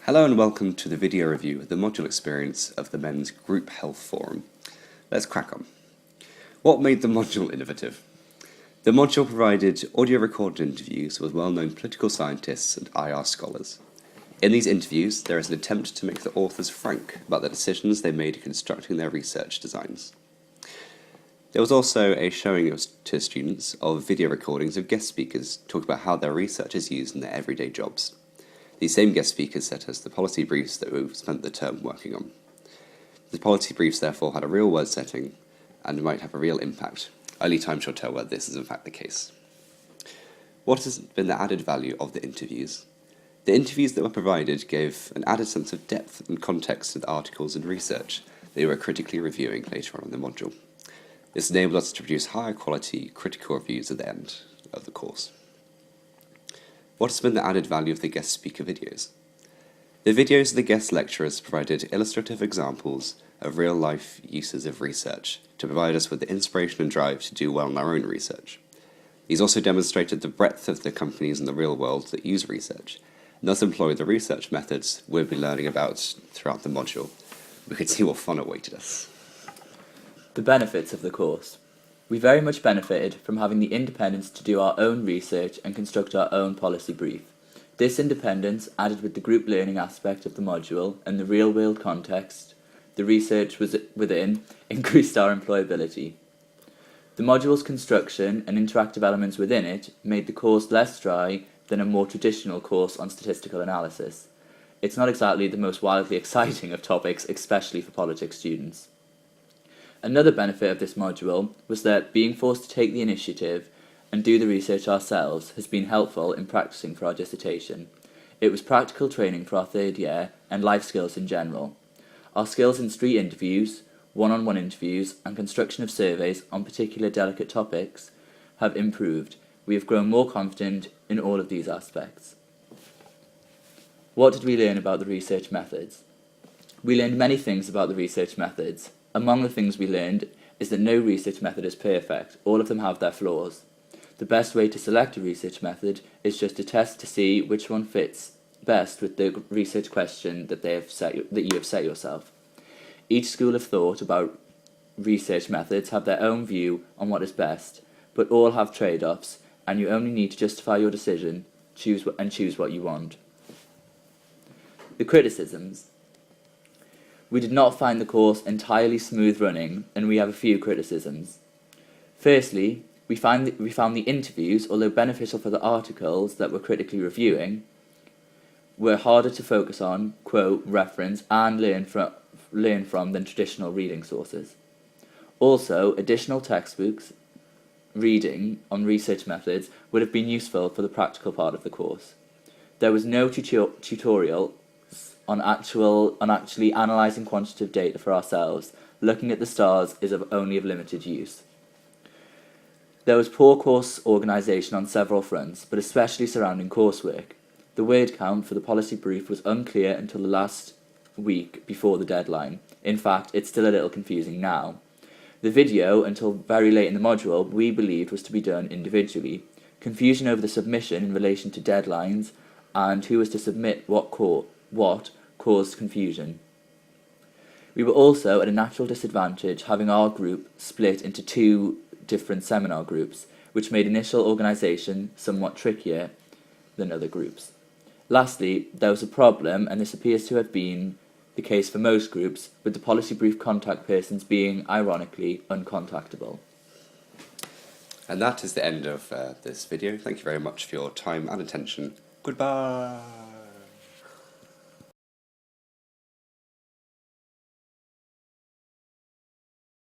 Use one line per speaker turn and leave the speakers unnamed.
Hello and welcome to the video review of the module experience of the Men's Group Health Forum. Let's crack on. What made the module innovative? The module provided audio-recorded interviews with well-known political scientists and IR scholars. In these interviews, there is an attempt to make the authors frank about the decisions they made in constructing their research designs. There was also a showing to students of video recordings of guest speakers talking about how their research is used in their everyday jobs. These same guest speakers set us the policy briefs that we've spent the term working on. The policy briefs therefore had a real word setting and might have a real impact. Only time shall tell whether this is in fact the case. What has been the added value of the interviews? The interviews that were provided gave an added sense of depth and context to the articles and research they were critically reviewing later on in the module. This enabled us to produce higher quality critical reviews at the end of the course. What has been the added value of the guest speaker videos? The videos of the guest lecturers provided illustrative examples of real-life uses of research to provide us with the inspiration and drive to do well in our own research. These also demonstrated the breadth of the companies in the real world that use research, and thus employ the research methods we'll be learning about throughout the module. We could see what fun awaited us.
The benefits of the course. We very much benefited from having the independence to do our own research and construct our own policy brief. This independence, added with the group learning aspect of the module and the real-world context the research was within, increased our employability. The module's construction and interactive elements within it made the course less dry than a more traditional course on statistical analysis. It's not exactly the most wildly exciting of topics, especially for politics students. Another benefit of this module was that being forced to take the initiative and do the research ourselves has been helpful in practicing for our dissertation. It was practical training for our third year and life skills in general. Our skills in street interviews, one-on-one interviews and construction of surveys on particular delicate topics have improved. We have grown more confident in all of these aspects. What did we learn about the research methods? We learned many things about the research methods. Among the things we learned is that no research method is perfect. All of them have their flaws. The best way to select a research method is just to test to see which one fits best with the research question that you have set yourself. Each school of thought about research methods have their own view on what is best, but all have trade-offs, and you only need to justify your decision, choose what you want. The criticisms. We did not find the course entirely smooth running, and we have a few criticisms. Firstly, we found the interviews, although beneficial for the articles that we're critically reviewing, were harder to focus on, quote, reference, and learn from than traditional reading sources. Also, additional textbooks reading on research methods would have been useful for the practical part of the course. There was no tutorial on actually analysing quantitative data for ourselves. Looking at the stars is only of limited use. There was poor course organisation on several fronts, but especially surrounding coursework. The word count for the policy brief was unclear until the last week before the deadline. In fact, it's still a little confusing now. The video, until very late in the module, we believed was to be done individually. Confusion over the submission in relation to deadlines and who was to submit what caused confusion. We were also at a natural disadvantage having our group split into two different seminar groups, which made initial organisation somewhat trickier than other groups. Lastly, there was a problem, and this appears to have been the case for most groups, with the policy brief contact persons being, ironically, uncontactable.
And that is the end of this video. Thank you very much for your time and attention. Goodbye.